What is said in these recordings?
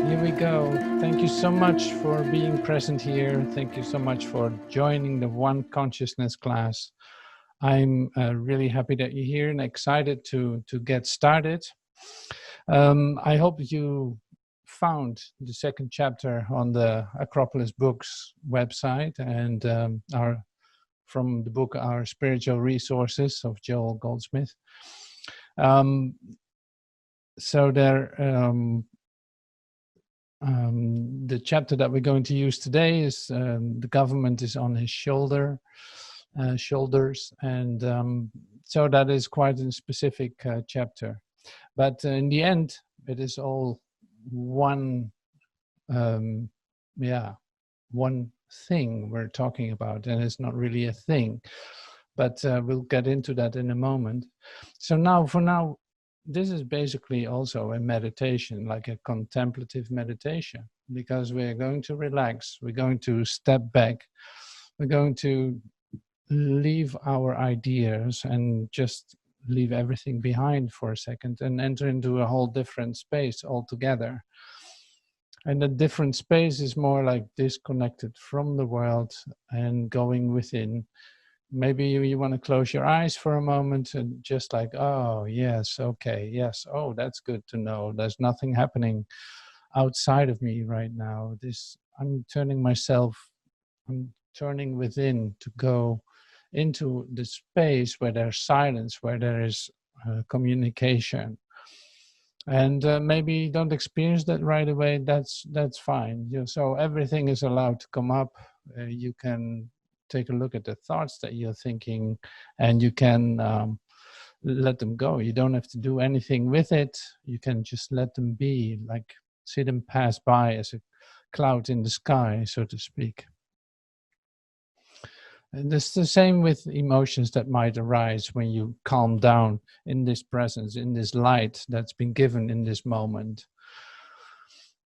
Here we go. Thank you so much for being present here. Thank you so much for joining the One Consciousness class. I'm really happy that you're here and excited to get started. I hope you found the second chapter on the Acropolis Books website and from the book Our Spiritual Resources of Joel Goldsmith. The chapter that we're going to use today is the government is on his shoulders, and so that is quite a specific chapter. But in the end, it is all one thing we're talking about, and it's not really a thing, but we'll get into that in a moment. So for now, this is basically also a meditation, like a contemplative meditation, because we're going to relax, we're going to step back, we're going to leave our ideas and just leave everything behind for a second and enter into a whole different space altogether. And the different space is more like disconnected from the world and going within. Maybe you want to close your eyes for a moment and just like, oh, yes, okay, yes, oh, that's good to know. There's nothing happening outside of me right now. I'm turning within to go into the space where there's silence, where there is communication. And maybe you don't experience that right away, that's fine. So everything is allowed to come up. You can take a look at the thoughts that you're thinking, and you can let them go. You don't have to do anything with it. You can just let them be, like see them pass by as a cloud in the sky, so to speak. And it's the same with emotions that might arise when you calm down in this presence, in this light that's been given in this moment.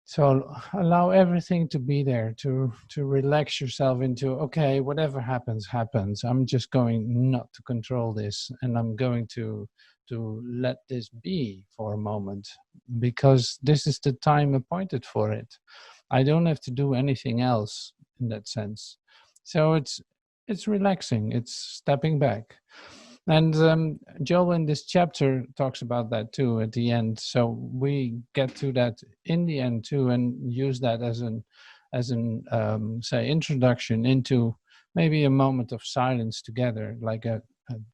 So allow everything to be there, to relax yourself into, okay, whatever happens, happens. I'm just going not to control this, and I'm going to let this be for a moment, because this is the time appointed for it. I don't have to do anything else in that sense. So it's relaxing, it's stepping back. And Joel in this chapter talks about that too at the end. So we get to that in the end too, and use that as an say introduction into maybe a moment of silence together, like a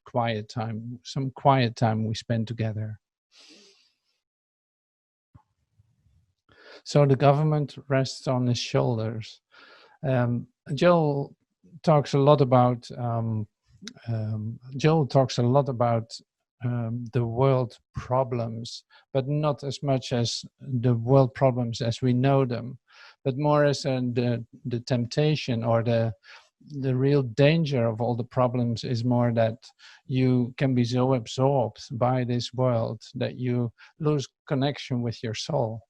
quiet time, some quiet time we spend together. So the government rests on his shoulders. Joel talks a lot about the world problems, but not as much as the world problems as we know them, but more as the temptation or the real danger of all the problems is more that you can be so absorbed by this world that you lose connection with your soul.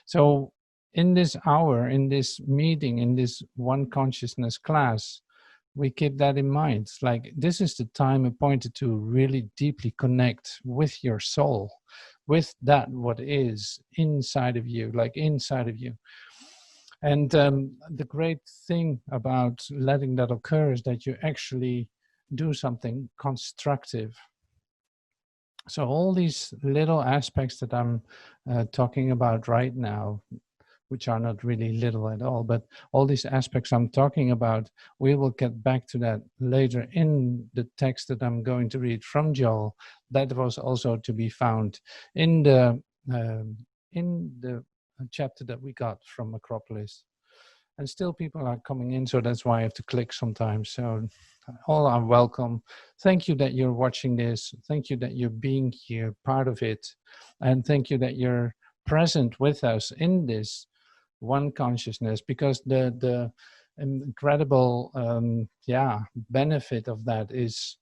So in this hour, in this meeting, in this One Consciousness class, we keep that in mind. It's like, this is the time appointed to really deeply connect with your soul, with that what is inside of you, like inside of you. And the great thing about letting that occur is that you actually do something constructive. So all these little aspects that I'm talking about right now, which are not really little at all, but all these aspects I'm talking about, we will get back to that later in the text that I'm going to read from Joel. That was also to be found in the chapter that we got from Acropolis. And still people are coming in, so that's why I have to click sometimes. So all are welcome. Thank you that you're watching this. Thank you that you're being here, part of it. And thank you that you're present with us in this One Consciousness, because the incredible benefit of that is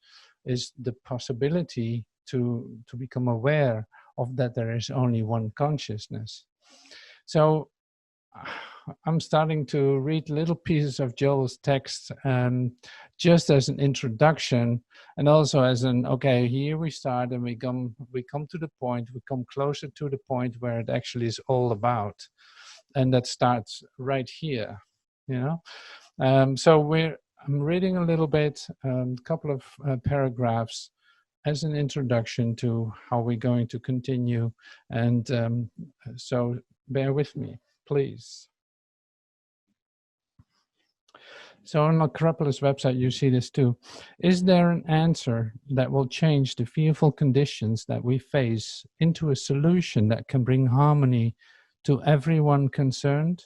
the possibility to become aware of that there is only one consciousness. So I'm starting to read little pieces of Joel's text just as an introduction, and also as an, okay, here we start and we come to the point, we come closer to the point where it actually is all about. and that starts right here, you know. So I'm reading a little bit, a couple of paragraphs as an introduction to how we're going to continue, and so bear with me, please. So on Acropolis website, you see this too. Is there an answer that will change the fearful conditions that we face into a solution that can bring harmony to everyone concerned?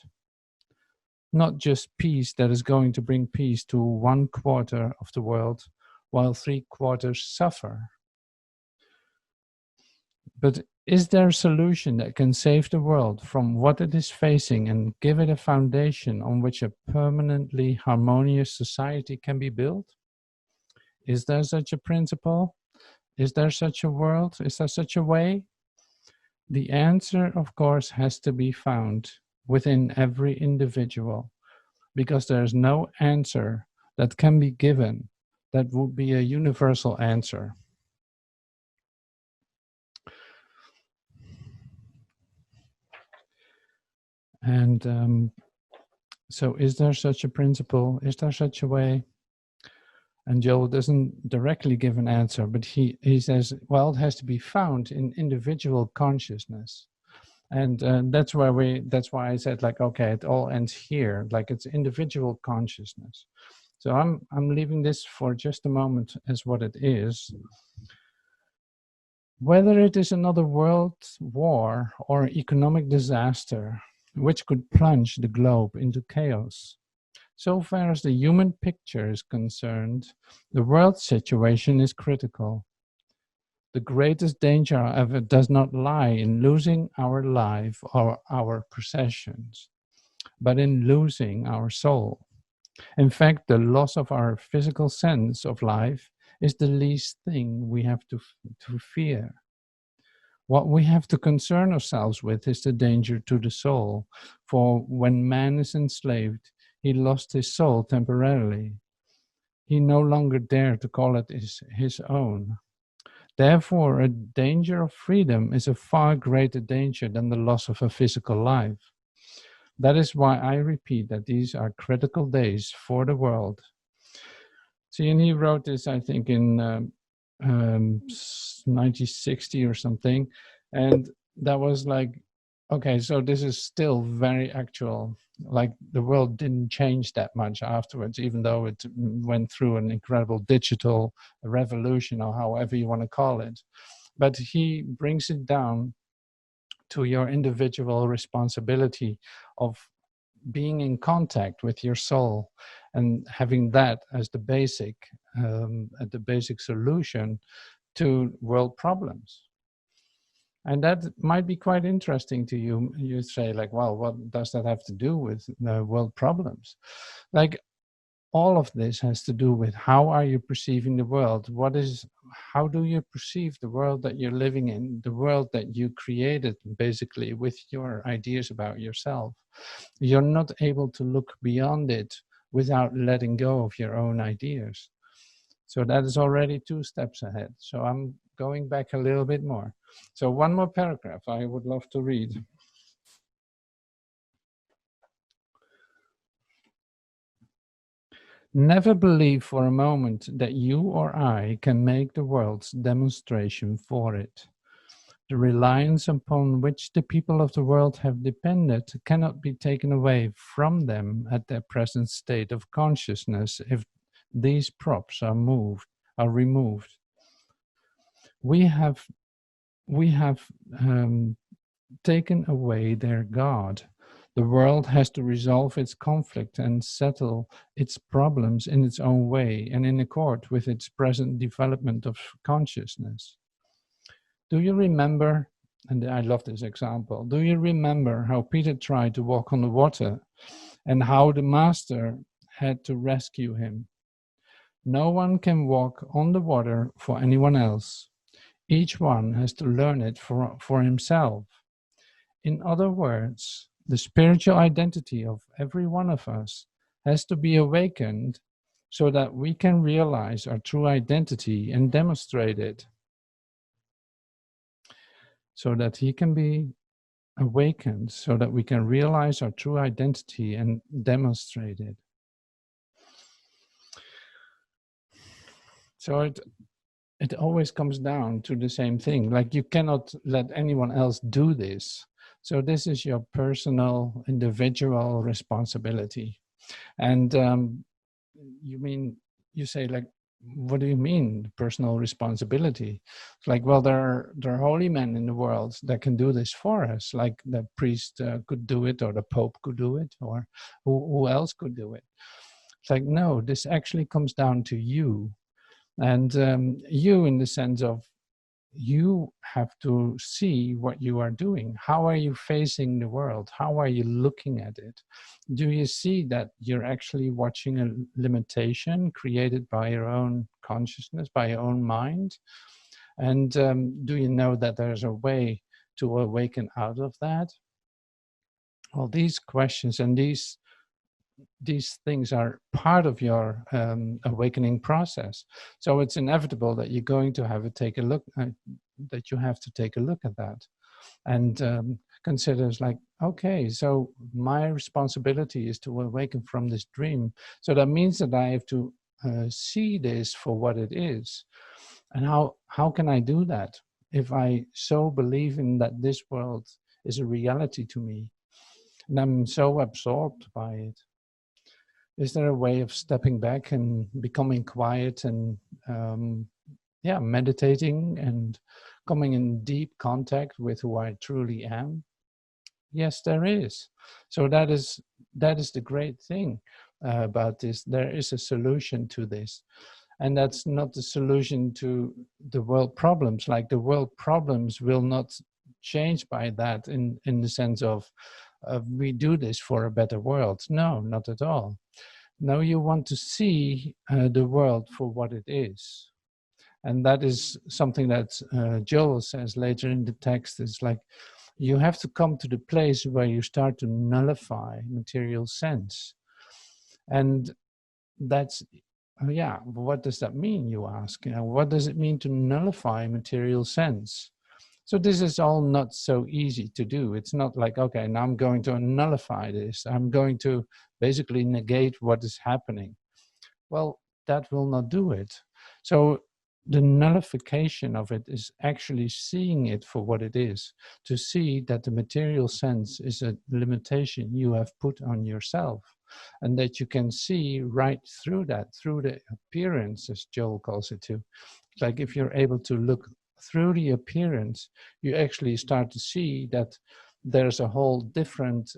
Not just peace that is going to bring peace to 1/4 of the world while 3/4 suffer. But is there a solution that can save the world from what it is facing and give it a foundation on which a permanently harmonious society can be built? Is there such a principle? Is there such a world? Is there such a way? The answer, of course, has to be found within every individual, because there is no answer that can be given that would be a universal answer. And so is there such a principle? Is there such a way? And Joel doesn't directly give an answer, but he says, well, it has to be found in individual consciousness. And that's why I said, like, okay, it all ends here, like it's individual consciousness. So I'm leaving this for just a moment as what it is. Whether it is another world war or economic disaster, which could plunge the globe into chaos. So far as the human picture is concerned, the world situation is critical. The greatest danger, however, does not lie in losing our life or our possessions, but in losing our soul. In fact, the loss of our physical sense of life is the least thing we have to fear. What we have to concern ourselves with is the danger to the soul, for when man is enslaved, he lost his soul temporarily. He no longer dared to call it his own. Therefore, a danger of freedom is a far greater danger than the loss of a physical life. That is why I repeat that these are critical days for the world. See, and he wrote this, I think, in 1960 or something, and that was like, okay, so this is still very actual. Like, the world didn't change that much afterwards, even though it went through an incredible digital revolution, or however you want to call it. But he brings it down to your individual responsibility of being in contact with your soul and having that as the basic solution to world problems. And that might be quite interesting to you. You say, like, well, what does that have to do with world problems? Like, all of this has to do with how are you perceiving the world? How do you perceive the world that you're living in, the world that you created basically with your ideas about yourself? You're not able to look beyond it without letting go of your own ideas. So that is already 2 steps ahead. So I'm going back a little bit more. So one more paragraph I would love to read. Never believe for a moment that you or I can make the world's demonstration for it. The reliance upon which the people of the world have depended cannot be taken away from them at their present state of consciousness if these props are removed. We have taken away their God. The world has to resolve its conflict and settle its problems in its own way and in accord with its present development of consciousness. Do you remember, and I love this example, do you remember how Peter tried to walk on the water and how the master had to rescue him? No one can walk on the water for anyone else. Each one has to learn it for himself. In other words, the spiritual identity of every one of us has to be awakened so that we can realize our true identity and demonstrate it. So that he can be awakened so that we can realize our true identity and demonstrate it. So it always comes down to the same thing. Like, you cannot let anyone else do this. So this is your personal, individual responsibility. And you say, like, what do you mean personal responsibility? It's like, well, there are holy men in the world that can do this for us. Like the priest could do it, or the Pope could do it, or who else could do it? It's like, no, this actually comes down to you. And you, in the sense of, you have to see what you are doing. How are you facing the world? How are you looking at it? Do you see that you're actually watching a limitation created by your own consciousness, by your own mind? And do you know that there's a way to awaken out of that? Well, these questions and these things are part of your awakening process. So it's inevitable that you're going to have to take a look at that, and consider, like, okay, so my responsibility is to awaken from this dream. So that means that I have to see this for what it is. And how can I do that if I so believe in that this world is a reality to me, and I'm so absorbed by it? Is there a way of stepping back and becoming quiet and meditating and coming in deep contact with who I truly am? Yes, there is. So that is the great thing about this. There is a solution to this. And that's not the solution to the world problems. Like, the world problems will not change by that, in the sense of we do this for a better world. No, not at all. No, you want to see the world for what it is. And that is something that Joel says later in the text. Is like, you have to come to the place where you start to nullify material sense. And that's, what does that mean, you ask? What does it mean to nullify material sense? So this is all not so easy to do. It's not like, okay, now I'm going to nullify this. I'm going to basically negate what is happening. Well, that will not do it. So the nullification of it is actually seeing it for what it is, to see that the material sense is a limitation you have put on yourself, and that you can see right through that, through the appearance, as Joel calls it too. It's like, if you're able to look through the appearance, you actually start to see that there's a whole different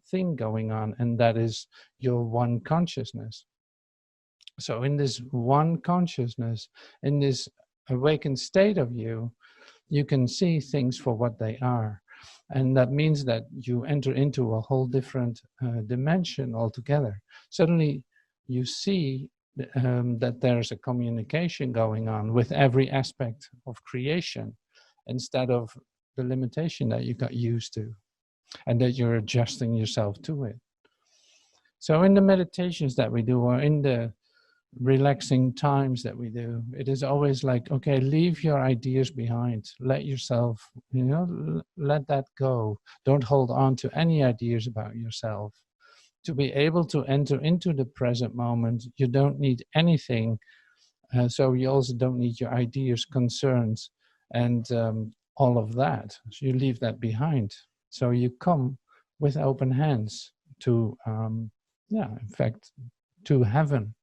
thing going on, and that is your one consciousness. So in this one consciousness, in this awakened state of you, you can see things for what they are. And that means that you enter into a whole different dimension altogether. Suddenly you see that there's a communication going on with every aspect of creation, instead of the limitation that you got used to, and that you're adjusting yourself to it. So in the meditations that we do, or in the relaxing times that we do, it is always like, okay, leave your ideas behind. Let yourself, let that go. Don't hold on to any ideas about yourself. To be able to enter into the present moment, you don't need anything. So you also don't need your ideas, concerns, and all of that. So you leave that behind. So you come with open hands to, in fact, to heaven.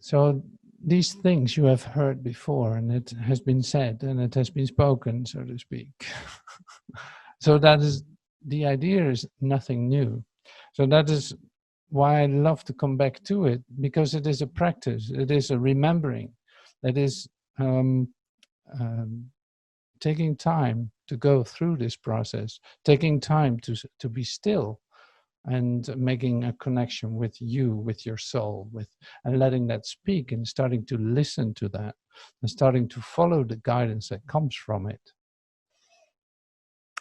So these things you have heard before, and it has been said, and it has been spoken, so to speak. So that is, the idea is nothing new. So that is why I love to come back to it, because it is a practice, it is a remembering, it is taking time to go through this process, taking time to be still, and making a connection with you, with your soul, and letting that speak, and starting to listen to that, and starting to follow the guidance that comes from it.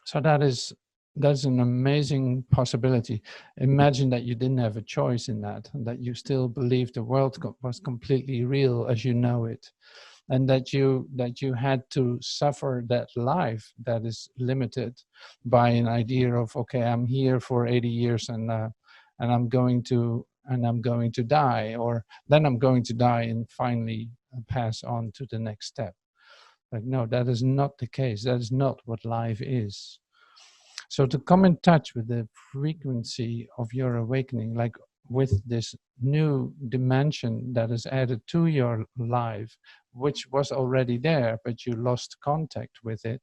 So that's an amazing possibility. Imagine that you didn't have a choice in that, and that you still believed the world was completely real as you know it, and that you had to suffer that life that is limited by an idea of, okay, I'm here for 80 years and I'm going to die, or then I'm going to die and finally pass on to the next step. Like, no, that is not the case. That is not what life is. So to come in touch with the frequency of your awakening, like with this new dimension that is added to your life, which was already there, but you lost contact with it,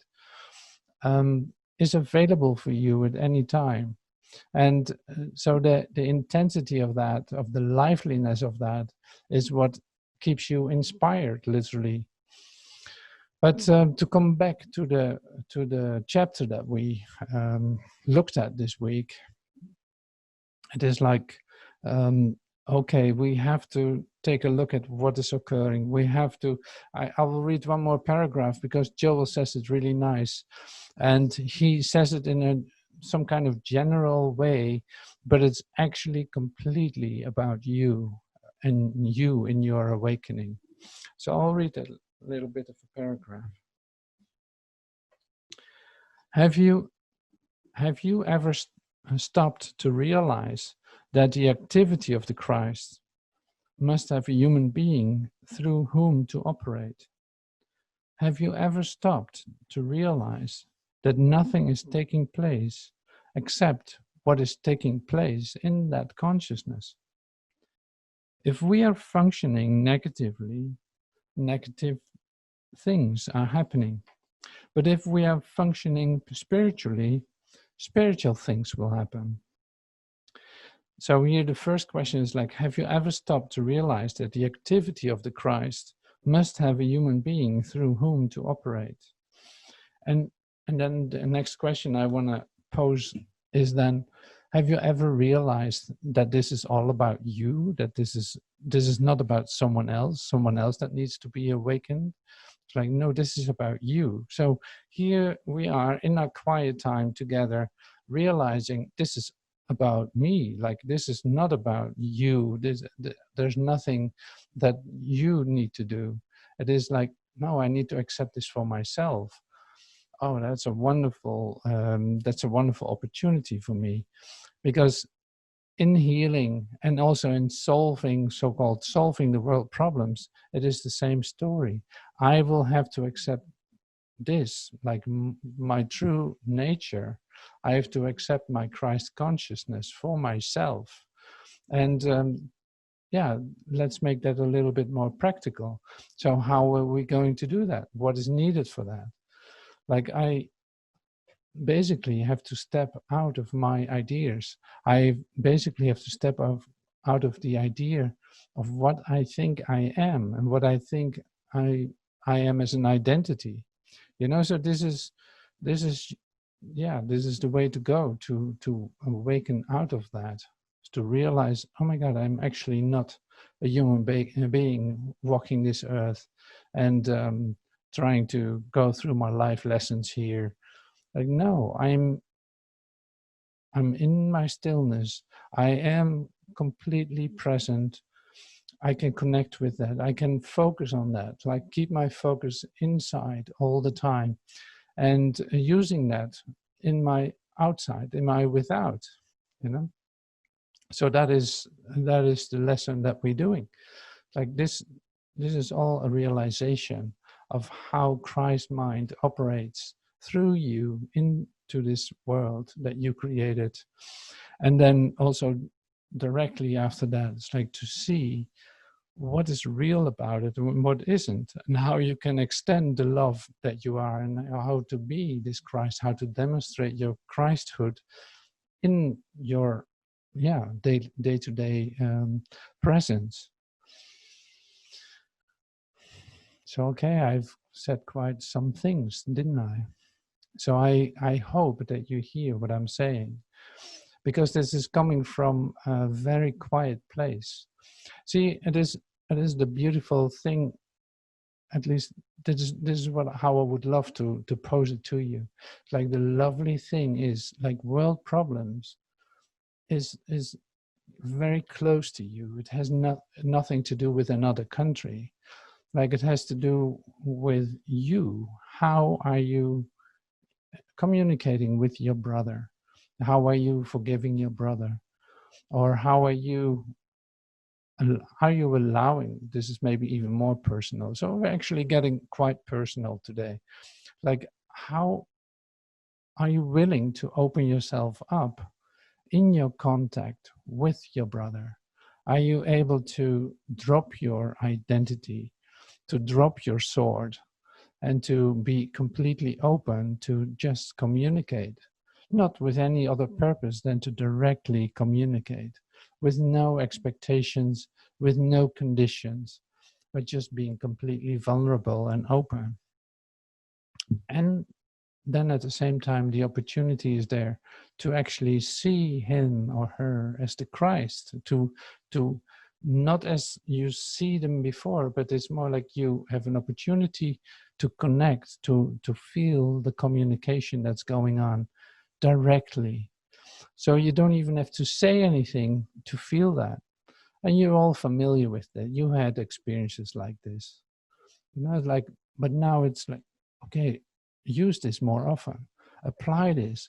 is available for you at any time. And so the intensity of that, of the liveliness of that, is what keeps you inspired, literally. But to come back to the chapter that we looked at this week, it is like, okay, we have to take a look at what is occurring. We have to, I will read one more paragraph because Joel says it really nice. And he says it in some kind of general way, but it's actually completely about you and you in your awakening. So I'll read a little bit of a paragraph. Have you ever stopped to realize that the activity of the Christ must have a human being through whom to operate? Have you ever stopped to realize that nothing is taking place except what is taking place in that consciousness? If we are functioning negatively, negative things are happening. But if we are functioning spiritually, spiritual things will happen. So here the first question is like, have you ever stopped to realize that the activity of the Christ must have a human being through whom to operate? And then the next question I want to pose is then, have you ever realized that this is all about you, that this is not about someone else that needs to be awakened? It's like, no, this is about you. So here we are in our quiet time together, realizing this is about me. Like, this is not about you. There's nothing that you need to do. It is like, no, I need to accept this for myself. Oh, that's a wonderful opportunity for me, because in healing and also in so-called solving the world problems, it is the same story. I will have to accept this, like my true nature. I have to accept my Christ consciousness for myself. And yeah, let's make that a little bit more practical. So how are we going to do that? What is needed for that? Like, I basically have to step out of my ideas. I basically have to step out of the idea of what I think I am and what I think I am as an identity. So this is the way to go to awaken out of that, to realize, oh my God, I'm actually not a human being walking this earth and trying to go through my life lessons here. Like, no, I'm in my stillness. I am completely present. I can connect with that. I can focus on that. Like, keep my focus inside all the time, and using that in my outside, in my without. So that is the lesson that we're doing. Like, this is all a realization of how Christ's mind operates through you into this world that you created. And then also directly after that, it's like to see what is real about it and what isn't, and how you can extend the love that you are, and how to be this Christ, how to demonstrate your Christhood in your day-to-day presence. So, okay, I've said quite some things, didn't I? So I hope that you hear what I'm saying, because this is coming from a very quiet place. See, it is the beautiful thing. At least this is how I would love to pose it to you. Like, the lovely thing is, like, world problems is very close to you. It has nothing to do with another country. Like it has to do with you. How are you communicating with your brother? How are you forgiving your brother? Or how are you allowing, this is maybe even more personal. So we're actually getting quite personal today. Like, how are you willing to open yourself up in your contact with your brother? Are you able to drop your identity, to drop your sword, and to be completely open to just communicate, not with any other purpose than to directly communicate, with no expectations, with no conditions, but just being completely vulnerable and open? And then at the same time, the opportunity is there to actually see him or her as the Christ, to not as you see them before, but it's more like you have an opportunity to connect, to feel the communication that's going on directly. So you don't even have to say anything to feel that. And you're all familiar with that. You had experiences like this. Like, but now it's like, okay, use this more often, apply this,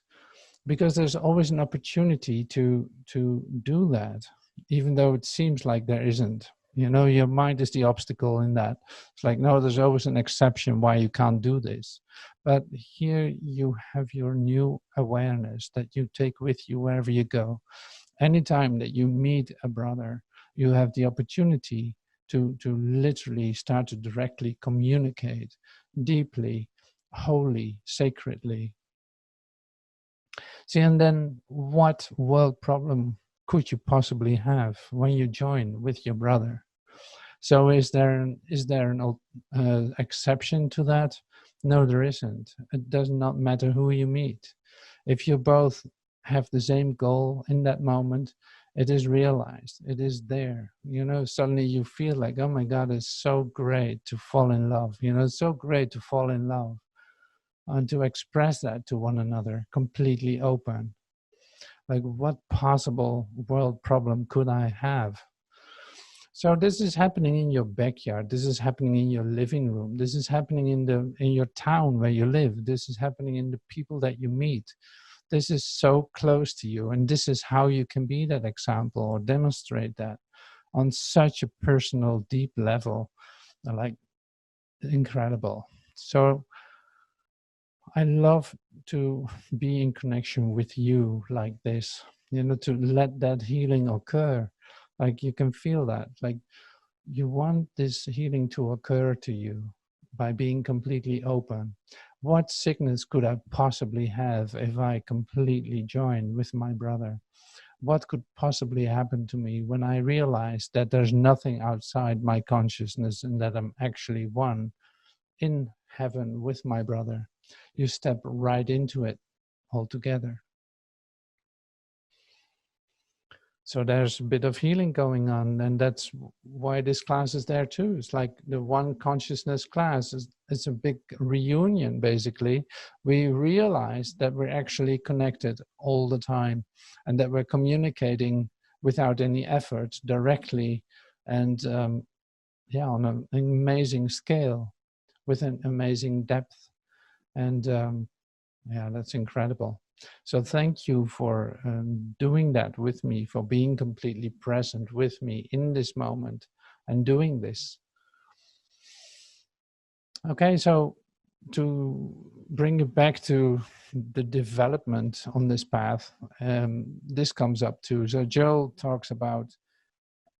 because there's always an opportunity to do that, even though it seems like there isn't. Your mind is the obstacle in that. It's like, no, there's always an exception why you can't do this. But here you have your new awareness that you take with you wherever you go. Anytime that you meet a brother, you have the opportunity to literally start to directly communicate deeply, wholly, sacredly. See, and then what world problem could you possibly have when you join with your brother? So is there an exception to that? No, there isn't. It does not matter who you meet. If you both have the same goal in that moment, it is realized. It is there. Suddenly you feel like, oh my God, it's so great to fall in love. It's so great to fall in love and to express that to one another, completely open. Like, what possible world problem could I have? So this is happening in your backyard. This is happening in your living room. This is happening in your town where you live. This is happening in the people that you meet. This is so close to you, and this is how you can be that example or demonstrate that on such a personal, deep level. Like, incredible. So I love to be in connection with you like this, to let that healing occur. Like, you can feel that. Like, you want this healing to occur to you by being completely open. What sickness could I possibly have if I completely join with my brother? What could possibly happen to me when I realize that there's nothing outside my consciousness and that I'm actually one in heaven with my brother? You step right into it altogether. So there's a bit of healing going on, and that's why this class is there too. It's like the one consciousness class. It's a big reunion, basically. We realize that we're actually connected all the time and that we're communicating without any effort, directly, and on an amazing scale, with an amazing depth. And that's incredible. So thank you for doing that with me, for being completely present with me in this moment and doing this. Okay, so to bring it back to the development on this path, this comes up too. So Joel talks about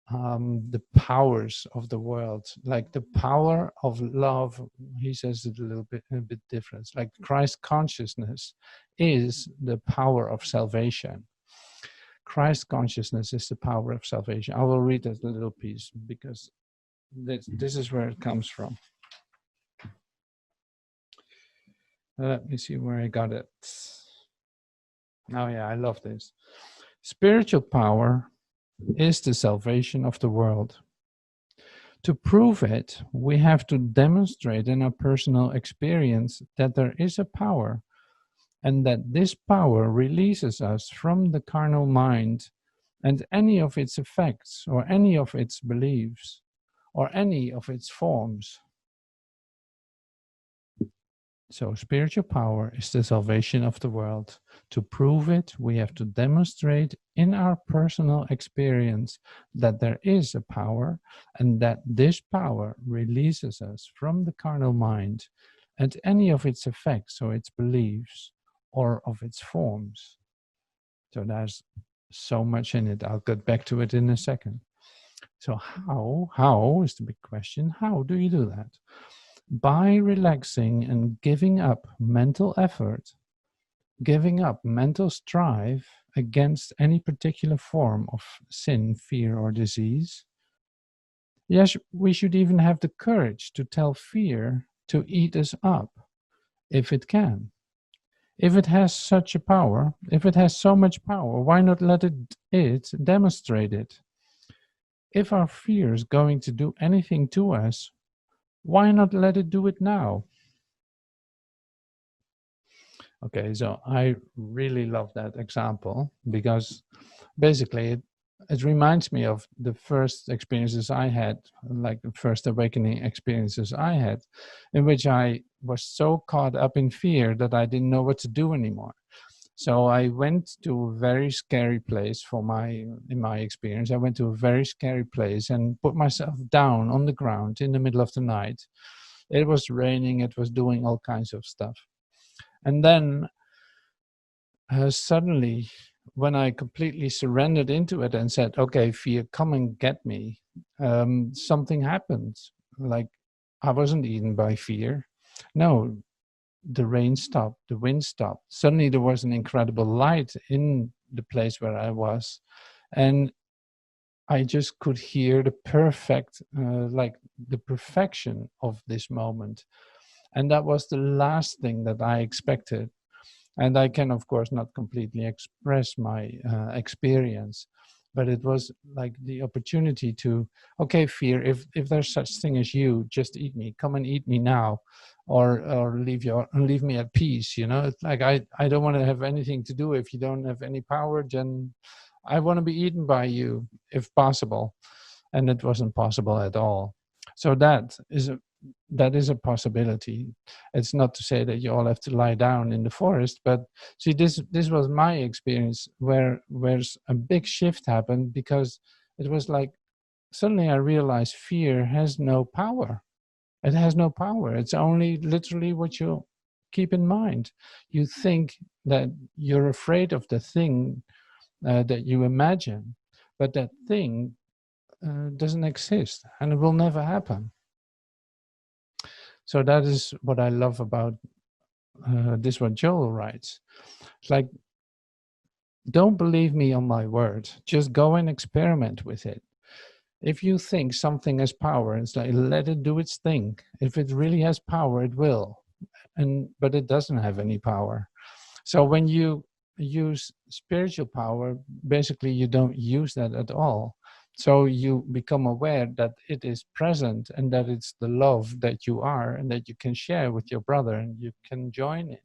the powers of the world, like the power of love. He says it a bit different. Like, Christ consciousness is the power of salvation. Christ consciousness is the power of salvation. I will read that little piece because this is where it comes from. Let me see where I got it. Oh yeah, I love this. Spiritual power is the salvation of the world. To prove it, we have to demonstrate in our personal experience that there is a power, and that this power releases us from the carnal mind and any of its effects or any of its beliefs. or any of its forms. So spiritual power is the salvation of the world. To prove it, we have to demonstrate in our personal experience that there is a power, and that this power releases us from the carnal mind and any of its effects or its beliefs or of its forms. So there's so much in it. I'll get back to it in a second. So how is the big question. How do you do that? By relaxing and giving up mental effort, giving up mental strive against any particular form of sin, fear, or disease. Yes, we should even have the courage to tell fear to eat us up, if it can. If it has such a power, if it has so much power, why not let it demonstrate it? If our fear is going to do anything to us, why not let it do it now? Okay, so I really love that example because basically it reminds me of the first experiences I had, like the first awakening experiences I had, in which I was so caught up in fear that I didn't know what to do anymore. So I went to a very scary place in my experience. I went to a very scary place and put myself down on the ground in the middle of the night. It was raining, it was doing all kinds of stuff. And then suddenly, when I completely surrendered into it and said, okay, fear, come and get me, something happened. Like I wasn't eaten by fear. No, the rain stopped, the wind stopped. Suddenly there was an incredible light in the place where I was. And I just could hear the the perfection of this moment. And that was the last thing that I expected. And I can, of course, not completely express my experience, but it was like the opportunity to, okay, fear, if there's such thing as you, just eat me, come and eat me now, or leave me at peace. You know, it's like I don't want to have anything to do. If you don't have any power, then I want to be eaten by you, if possible. And it wasn't possible at all. So that is a possibility. It's not to say that you all have to lie down in the forest, but see, this was my experience where a big shift happened, because it was like suddenly I realized fear has no power. It has no power. It's only literally what you keep in mind. You think that you're afraid of the thing that you imagine, but that thing doesn't exist and it will never happen. So that is what I love about this, what Joel writes. It's like, don't believe me on my word. Just go and experiment with it. If you think something has power, it's like, let it do its thing. If it really has power, it will. But it doesn't have any power. So when you use spiritual power, basically you don't use that at all. So you become aware that it is present and that it's the love that you are and that you can share with your brother and you can join in.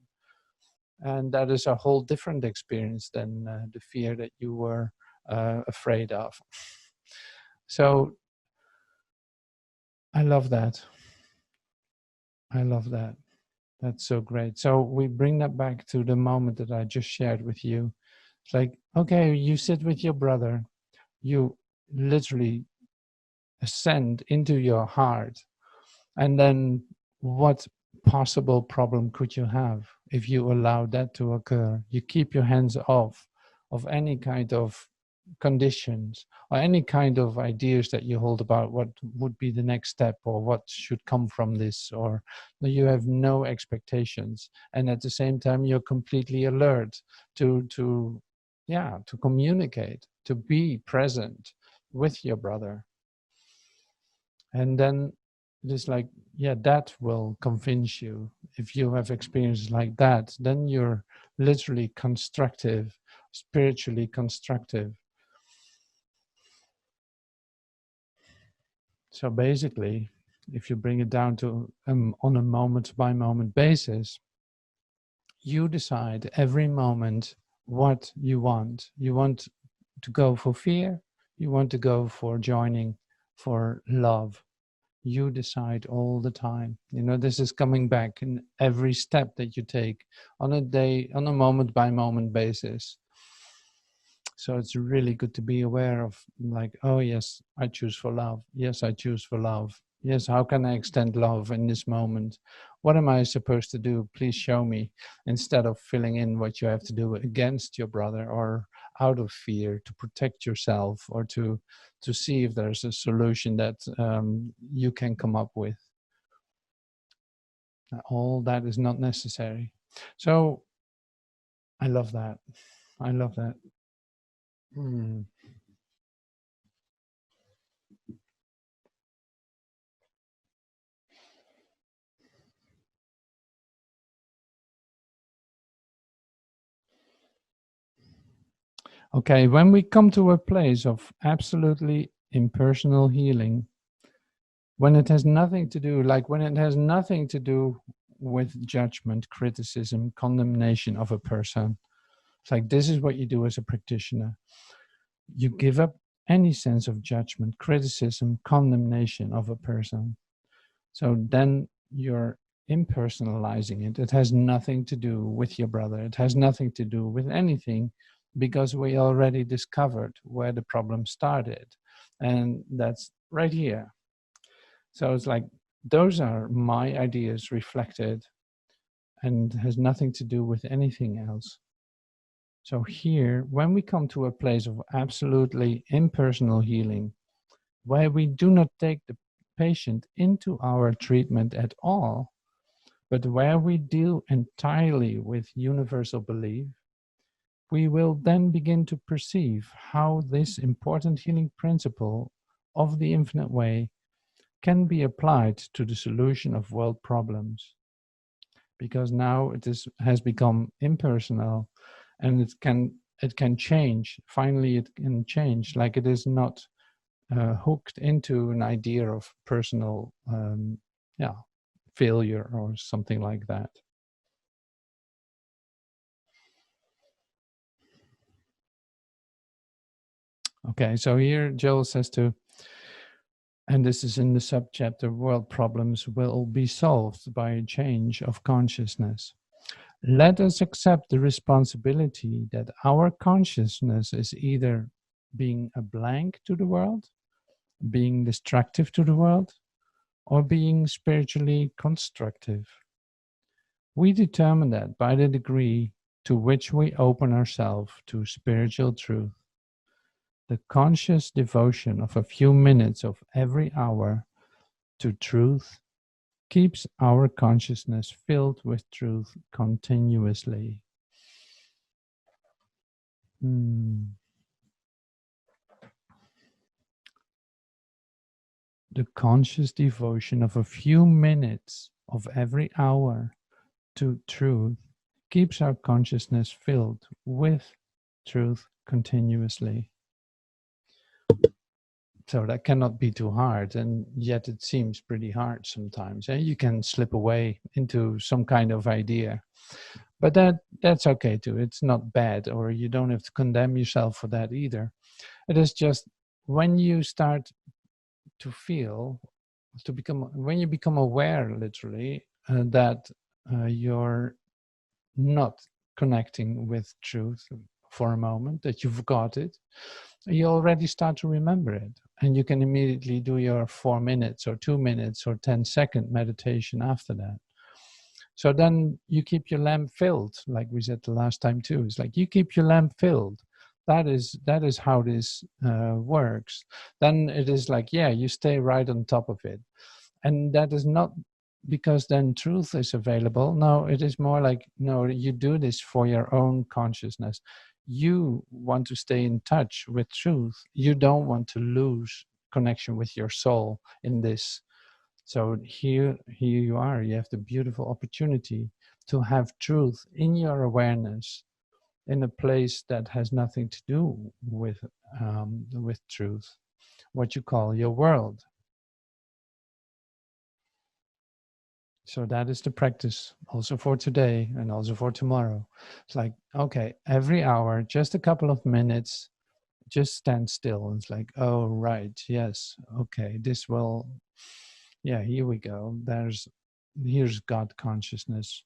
And that is a whole different experience than the fear that you were afraid of. So I love that. I love that. That's so great. So we bring that back to the moment that I just shared with you. It's like, okay, you sit with your brother, you literally ascend into your heart, and then what possible problem could you have if you allow that to occur? You keep your hands off of any kind of conditions or any kind of ideas that you hold about what would be the next step or what should come from this, or you have no expectations, and at the same time you're completely alert to communicate, to be present with your brother. And then it's like, yeah, that will convince you. If you have experiences like that, then you're literally constructive, spiritually constructive. So basically, if you bring it down to on a moment by moment basis, you decide every moment what you want. You want to go for fear, you want to go for joining, for love. You decide all the time. This is coming back in every step that you take on a moment by moment basis. So it's really good to be aware of, like, oh yes, I choose for love. Yes, I choose for love. Yes, how can I extend love in this moment? What am I supposed to do? Please show me, instead of filling in what you have to do against your brother, or out of fear to protect yourself, or to see if there's a solution that you can come up with. All that is not necessary. So I love that. I love that. Hmm. Okay, when we come to a place of absolutely impersonal healing, when it has nothing to do, like when it has nothing to do with judgment, criticism, condemnation of a person, it's like this is what you do as a practitioner. You give up any sense of judgment, criticism, condemnation of a person. So then you're impersonalizing it. It has nothing to do with your brother. It has nothing to do with anything, because we already discovered where the problem started. And that's right here. So it's like those are my ideas reflected, and has nothing to do with anything else. So here, when we come to a place of absolutely impersonal healing, where we do not take the patient into our treatment at all, but where we deal entirely with universal belief, we will then begin to perceive how this important healing principle of the infinite way can be applied to the solution of world problems. Because now has become impersonal, and it can change. Finally, it can change. Like, it is not hooked into an idea of personal yeah, failure or something like that. Okay, so here Joel says to, and this is in the subchapter, world problems will be solved by a change of consciousness. Let us accept the responsibility that our consciousness is either being a blank to the world, being destructive to the world, or being spiritually constructive. We determine that by the degree to which we open ourselves to spiritual truth. The conscious devotion of a few minutes of every hour to truth keeps our consciousness filled with truth continuously. The conscious devotion of a few minutes of every hour to truth keeps our consciousness filled with truth continuously. So that cannot be too hard, and yet it seems pretty hard sometimes. You can slip away into some kind of idea, but that's okay too. It's not bad, or you don't have to condemn yourself for that either. It is just when you start to feel, when you become aware, literally, that you're not connecting with truth for a moment, that you forgot it, you already start to remember it. And you can immediately do your 4 minutes or 2 minutes or 10-second meditation after that. So then you keep your lamp filled, like we said the last time too. It's like you keep your lamp filled. That is how this works. Then it is like, yeah, you stay right on top of it. And that is not because then truth is available. No, it is more like, no, you do this for your own consciousness. You want to stay in touch with truth. You don't want to lose connection with your soul in this. So here you are. You have the beautiful opportunity to have truth in your awareness, in a place that has nothing to do with truth, what you call your world. So that is the practice also for today and also for tomorrow. It's like, okay, every hour, just a couple of minutes, just stand still. It's like, oh, right, yes, okay, this will, Yeah, here we go. Here's God consciousness.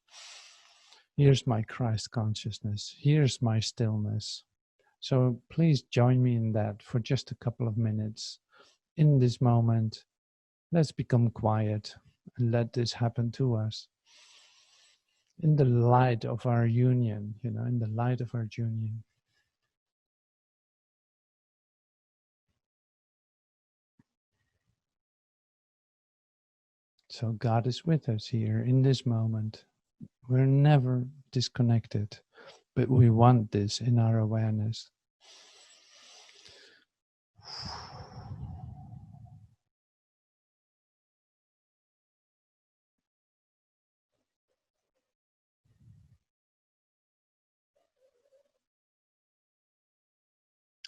Here's my Christ consciousness. Here's my stillness. So please join me in that for just a couple of minutes. In this moment, let's become quiet and let this happen to us. In the light of our union, in the light of our union. So God is with us here in this moment. We're never disconnected, but we want this in our awareness.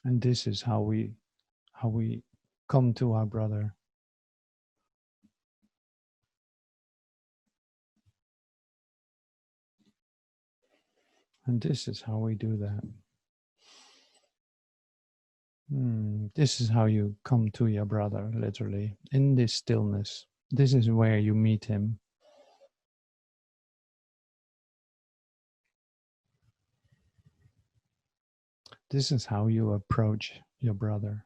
And this is how we come to our brother. And this is how we do that. This is how you come to your brother, literally, in this stillness. This is where you meet him. This is how you approach your brother.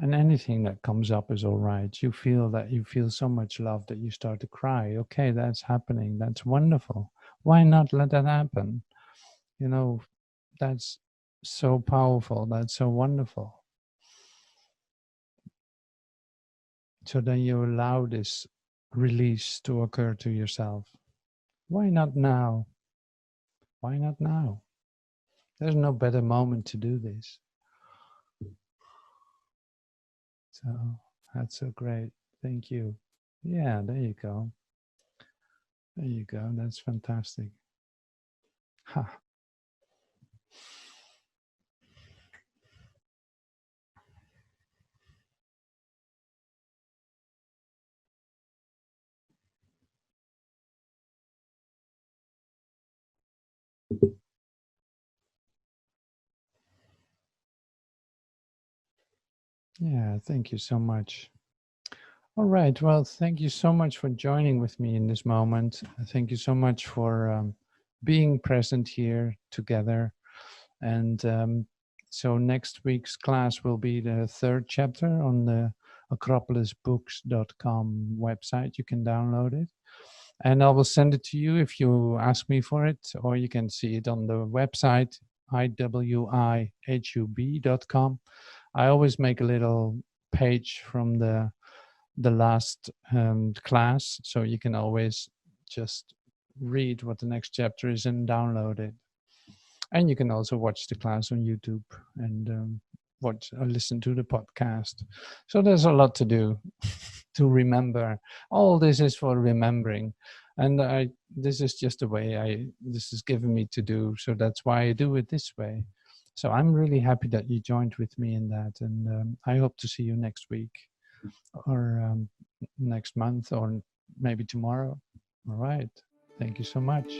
And anything that comes up is all right. You feel so much love that you start to cry. Okay, that's happening. That's wonderful. Why not let that happen? That's so powerful. That's so wonderful. So then you allow this release to occur to yourself. Why not now? Why not now? There's no better moment to do this. So that's so great. Thank you. Yeah, there you go. There you go. That's fantastic. Ha. Yeah, thank you so much. All right. Well, thank you so much for joining with me in this moment. Thank you so much for being present here together. And so next week's class will be the third chapter on the acropolisbooks.com website. You can download it. And I will send it to you if you ask me for it, or you can see it on the website, iwihub.com. I always make a little page from the last class, so you can always just read what the next chapter is and download it. And you can also watch the class on YouTube and watch or listen to the podcast. So there's a lot to do to remember. All this is for remembering, and this is just the way this is given me to do. So that's why I do it this way. So I'm really happy that you joined with me in that, and I hope to see you next week or next month or maybe tomorrow. All right. Thank you so much.